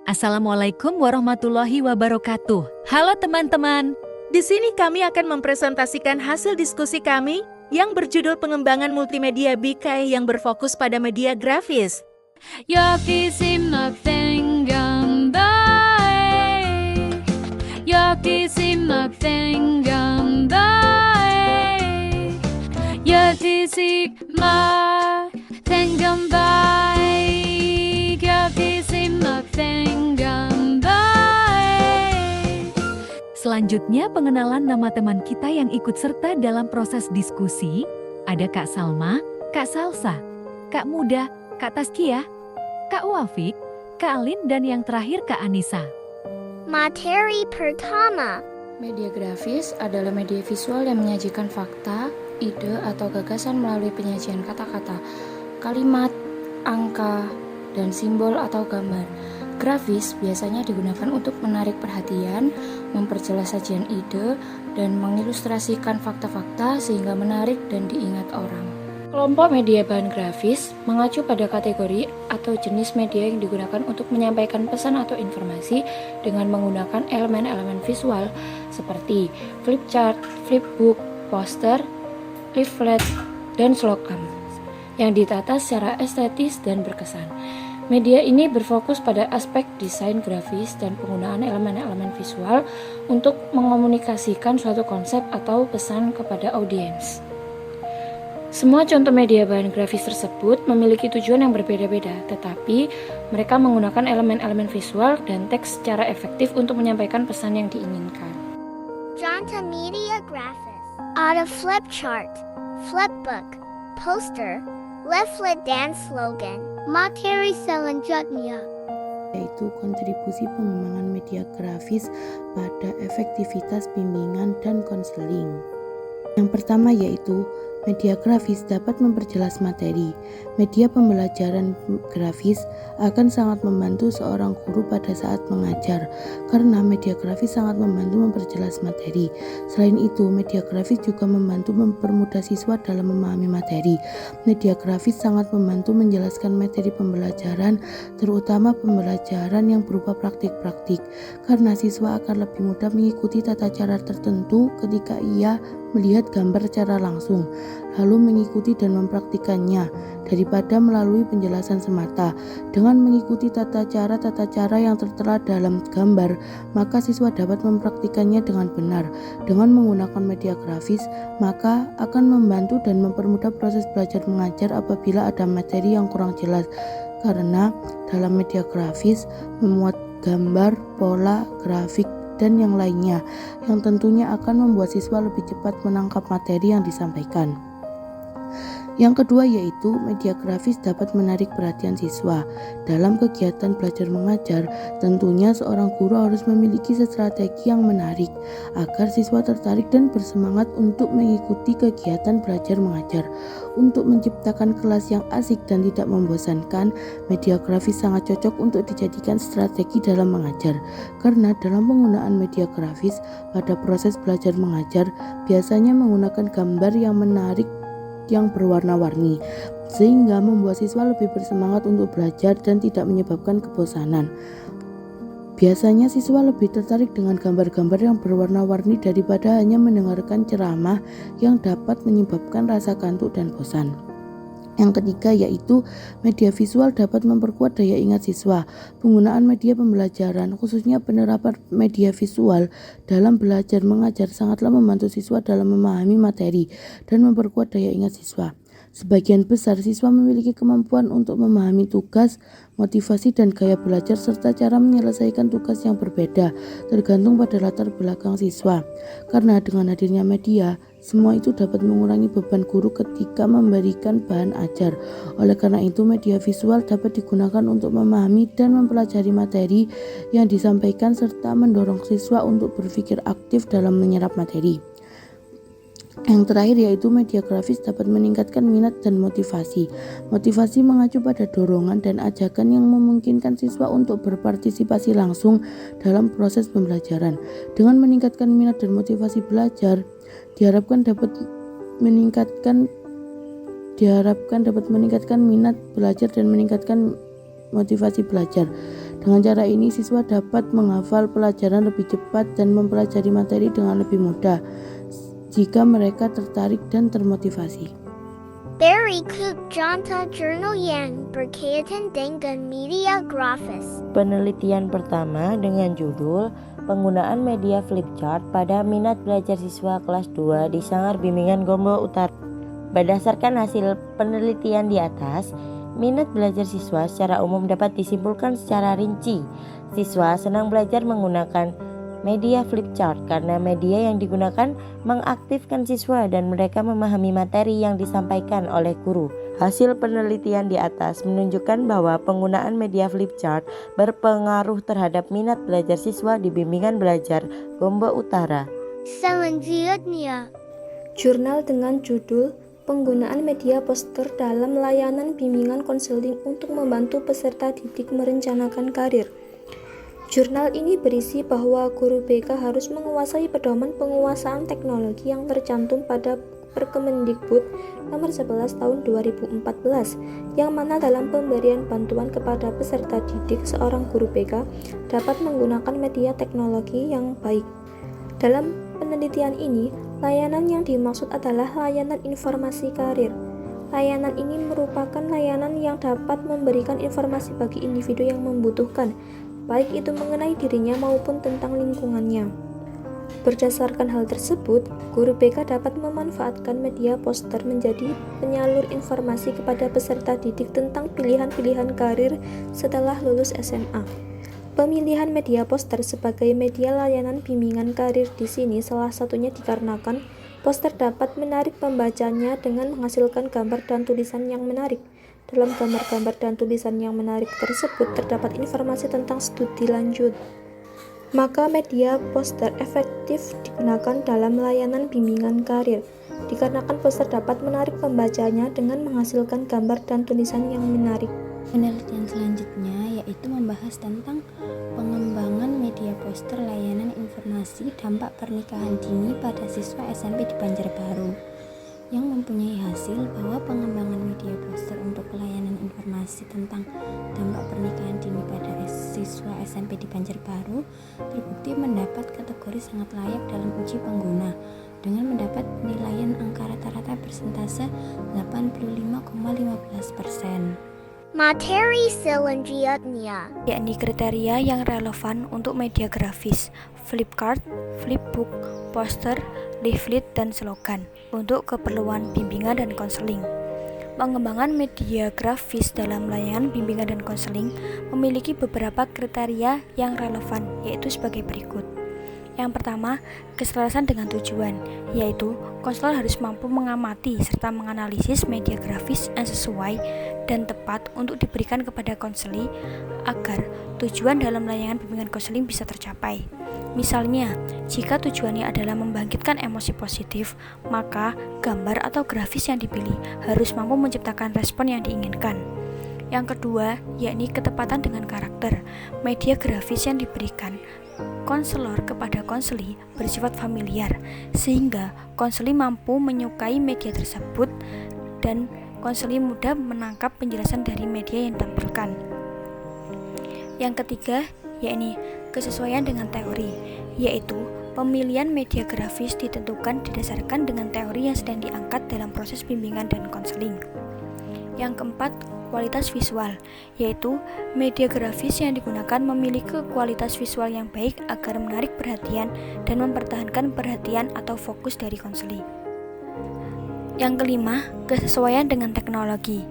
Assalamualaikum warahmatullahi wabarakatuh. Halo teman-teman. Di sini kami akan mempresentasikan hasil diskusi kami yang berjudul pengembangan multimedia BK yang berfokus pada media grafis. 여기 심막된 감바에 여기 심막된 감바에 여기 심막된 감바에 여기 심막된 감바에. Selanjutnya pengenalan nama teman kita yang ikut serta dalam proses diskusi. Ada Kak Salma, Kak Salsa, Kak Muda, Kak Taskia, Kak Wafik, Kak Alin, dan yang terakhir Kak Anissa. Materi pertama. Media grafis adalah media visual yang menyajikan fakta, ide, atau gagasan melalui penyajian kata-kata, kalimat, angka, dan simbol atau gambar. Grafis biasanya digunakan untuk menarik perhatian, memperjelas sajian ide, dan mengilustrasikan fakta-fakta sehingga menarik dan diingat orang. Kelompok media bahan grafis mengacu pada kategori atau jenis media yang digunakan untuk menyampaikan pesan atau informasi dengan menggunakan elemen-elemen visual seperti flipchart, flipbook, poster, leaflet, dan slogan yang ditata secara estetis dan berkesan. Media ini berfokus pada aspek desain grafis dan penggunaan elemen-elemen visual untuk mengomunikasikan suatu konsep atau pesan kepada audiens. Semua contoh media bahan grafis tersebut memiliki tujuan yang berbeda-beda, tetapi mereka menggunakan elemen-elemen visual dan teks secara efektif untuk menyampaikan pesan yang diinginkan. Contoh media grafis. Ada flipchart, flipbook, poster, leaflet, dan slogan. Materi selanjutnya, yaitu kontribusi pengembangan media grafis pada efektivitas bimbingan dan konseling. Yang pertama yaitu media grafis dapat memperjelas materi. Media pembelajaran grafis akan sangat membantu seorang guru pada saat mengajar karena media grafis sangat membantu memperjelas materi. Selain itu, media grafis juga membantu mempermudah siswa dalam memahami materi. Media grafis sangat membantu menjelaskan materi pembelajaran, terutama pembelajaran yang berupa praktik-praktik, karena siswa akan lebih mudah mengikuti tata cara tertentu ketika ia melihat gambar secara langsung, lalu mengikuti dan mempraktikannya, daripada melalui penjelasan semata. Dengan mengikuti tata cara yang tertera dalam gambar, maka siswa dapat mempraktikannya dengan benar. Dengan menggunakan media grafis, maka akan membantu dan mempermudah proses belajar mengajar apabila ada materi yang kurang jelas, karena dalam media grafis memuat gambar, pola, grafik, dan yang lainnya, yang tentunya akan membuat siswa lebih cepat menangkap materi yang disampaikan. Yang kedua yaitu media grafis dapat menarik perhatian siswa. Dalam kegiatan belajar mengajar, tentunya seorang guru harus memiliki strategi yang menarik agar siswa tertarik dan bersemangat untuk mengikuti kegiatan belajar mengajar. Untuk menciptakan kelas yang asik dan tidak membosankan, media grafis sangat cocok untuk dijadikan strategi dalam mengajar. Karena dalam penggunaan media grafis pada proses belajar mengajar biasanya menggunakan gambar yang menarik yang berwarna-warni, sehingga membuat siswa lebih bersemangat untuk belajar dan tidak menyebabkan kebosanan. Biasanya siswa lebih tertarik dengan gambar-gambar yang berwarna-warni daripada hanya mendengarkan ceramah yang dapat menyebabkan rasa kantuk dan bosan. Yang ketiga yaitu media visual dapat memperkuat daya ingat siswa. Penggunaan media pembelajaran, khususnya penerapan media visual dalam belajar mengajar sangatlah membantu siswa dalam memahami materi dan memperkuat daya ingat siswa. Sebagian besar siswa memiliki kemampuan untuk memahami tugas, motivasi, dan gaya belajar serta cara menyelesaikan tugas yang berbeda, tergantung pada latar belakang siswa. Karena dengan hadirnya media, semua itu dapat mengurangi beban guru ketika memberikan bahan ajar. Oleh karena itu, media visual dapat digunakan untuk memahami dan mempelajari materi yang disampaikan serta mendorong siswa untuk berpikir aktif dalam menyerap materi. Yang terakhir yaitu media grafis dapat meningkatkan minat dan motivasi. Motivasi mengacu pada dorongan dan ajakan yang memungkinkan siswa untuk berpartisipasi langsung dalam proses pembelajaran. Dengan meningkatkan minat dan motivasi belajar, diharapkan dapat meningkatkan minat belajar dan meningkatkan motivasi belajar. Dengan cara ini, siswa dapat menghafal pelajaran lebih cepat dan mempelajari materi dengan lebih mudah jika mereka tertarik dan termotivasi. Barry Cook Jonta Jurnal yang berkaitan dengan media grafis. Penelitian pertama dengan judul Penggunaan Media Flipchart pada Minat Belajar Siswa Kelas 2 di Sanggar Bimbingan Gomblo Utara. Berdasarkan hasil penelitian di atas, minat belajar siswa secara umum dapat disimpulkan secara rinci. Siswa senang belajar menggunakan media flipchart karena media yang digunakan mengaktifkan siswa dan mereka memahami materi yang disampaikan oleh guru. Hasil penelitian di atas menunjukkan bahwa penggunaan media flipchart berpengaruh terhadap minat belajar siswa di bimbingan belajar Gomblo Utara. Selanjutnya, Jurnal dengan judul Penggunaan Media Poster dalam Layanan Bimbingan Konseling untuk Membantu Peserta Didik Merencanakan Karir. Jurnal ini berisi bahwa guru BK harus menguasai pedoman penguasaan teknologi yang tercantum pada Perkemendikbud nomor 11 tahun 2014, yang mana dalam pemberian bantuan kepada peserta didik, seorang guru BK dapat menggunakan media teknologi yang baik. Dalam penelitian ini, layanan yang dimaksud adalah layanan informasi karir. Layanan ini merupakan layanan yang dapat memberikan informasi bagi individu yang membutuhkan, baik itu mengenai dirinya maupun tentang lingkungannya. Berdasarkan hal tersebut, guru BK dapat memanfaatkan media poster menjadi penyalur informasi kepada peserta didik tentang pilihan-pilihan karir setelah lulus SMA. Pemilihan media poster sebagai media layanan bimbingan karir di sini salah satunya dikarenakan poster dapat menarik pembacanya dengan menghasilkan gambar dan tulisan yang menarik. Dalam gambar-gambar dan tulisan yang menarik tersebut terdapat informasi tentang studi lanjut. Maka media poster efektif digunakan dalam layanan bimbingan karir, dikarenakan poster dapat menarik pembacanya dengan menghasilkan gambar dan tulisan yang menarik. Penelitian selanjutnya yaitu membahas tentang pengembangan media poster layanan informasi dampak pernikahan dini pada siswa SMP di Banjarbaru, yang mempunyai hasil bahwa pengembangan media poster untuk layanan informasi tentang dampak pernikahan dini pada siswa SMP di Banjarbaru terbukti mendapat kategori sangat layak dalam uji pengguna dengan mendapat penilaian angka rata-rata persentase 85,15%. materi selanjutnya, Yakni kriteria yang relevan untuk media grafis, flipchart, flipbook, poster, leaflet, dan slogan untuk keperluan bimbingan dan konseling. Pengembangan media grafis dalam layanan bimbingan dan konseling memiliki beberapa kriteria yang relevan, yaitu sebagai berikut. Yang pertama, keselarasan dengan tujuan, yaitu konselor harus mampu mengamati serta menganalisis media grafis yang sesuai dan tepat untuk diberikan kepada konseli agar tujuan dalam layanan bimbingan konseling bisa tercapai. Misalnya, jika tujuannya adalah membangkitkan emosi positif, maka gambar atau grafis yang dipilih harus mampu menciptakan respon yang diinginkan. Yang kedua, yakni ketepatan dengan karakter. Media grafis yang diberikan konselor kepada konseli bersifat familiar, sehingga konseli mampu menyukai media tersebut dan konseli mudah menangkap penjelasan dari media yang ditampilkan. Yang ketiga, yakni kesesuaian dengan teori, yaitu pemilihan media grafis ditentukan didasarkan dengan teori yang sedang diangkat dalam proses bimbingan dan konseling. Yang keempat, kualitas visual, yaitu media grafis yang digunakan memiliki kualitas visual yang baik agar menarik perhatian dan mempertahankan perhatian atau fokus dari konseli. Yang kelima, kesesuaian dengan teknologi.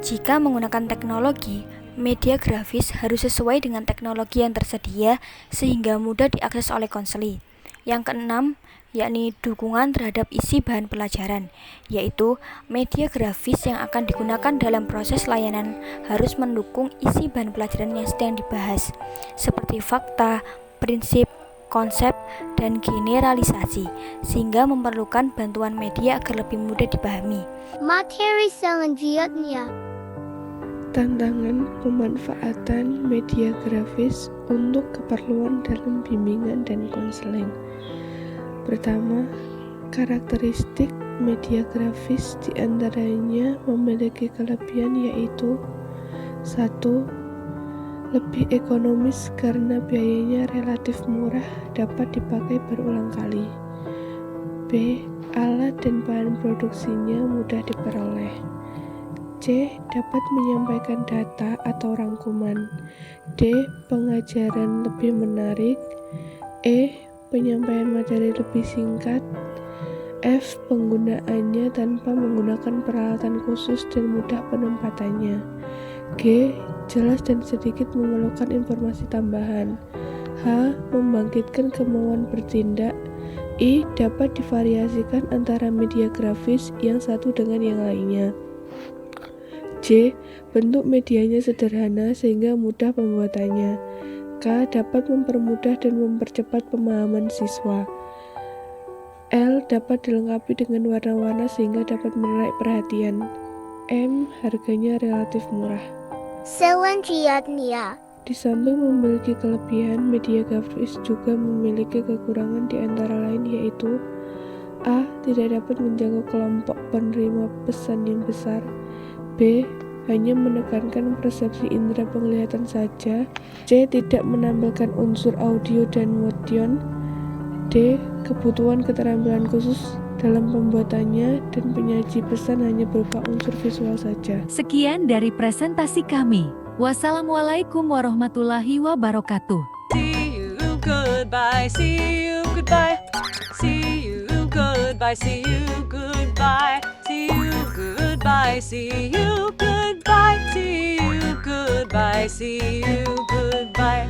Jika menggunakan teknologi, media grafis harus sesuai dengan teknologi yang tersedia sehingga mudah diakses oleh konseli. Yang keenam, yakni dukungan terhadap isi bahan pelajaran, yaitu media grafis yang akan digunakan dalam proses layanan harus mendukung isi bahan pelajaran yang sedang dibahas, seperti fakta, prinsip, konsep, dan generalisasi, sehingga memerlukan bantuan media agar lebih mudah dipahami. materi selanjutnya, tantangan pemanfaatan media grafis untuk keperluan dalam bimbingan dan konseling. Pertama, karakteristik media grafis diantaranya memiliki kelebihan yaitu 1. Lebih ekonomis karena biayanya relatif murah, dapat dipakai berulang kali. B. Alat dan bahan produksinya mudah diperoleh. C. Dapat menyampaikan data atau rangkuman. D. Pengajaran lebih menarik. E. Penyampaian materi lebih singkat. F. Penggunaannya tanpa menggunakan peralatan khusus dan mudah penempatannya. G. Jelas dan sedikit memerlukan informasi tambahan. H. Membangkitkan kemauan bertindak. I. Dapat divariasikan antara media grafis yang satu dengan yang lainnya. J. Bentuk medianya sederhana sehingga mudah pembuatannya. K. Dapat mempermudah dan mempercepat pemahaman siswa. L. Dapat dilengkapi dengan warna-warna sehingga dapat menarik perhatian. M. Harganya relatif murah. Selanjutnya, Di samping memiliki kelebihan, media grafis juga memiliki kekurangan di antara lain yaitu A. Tidak dapat menjangkau kelompok penerima pesan yang besar. B. Hanya menekankan persepsi indera penglihatan saja. C. Tidak menampilkan unsur audio dan motion. D. Kebutuhan keterampilan khusus dalam pembuatannya dan penyaji pesan hanya berupa unsur visual saja. Sekian dari presentasi kami. Wassalamualaikum warahmatullahi wabarakatuh. See you, goodbye, see you, goodbye. See you, goodbye, see you, goodbye. See you, goodbye, see you, goodbye. See you, goodbye, see you, goodbye.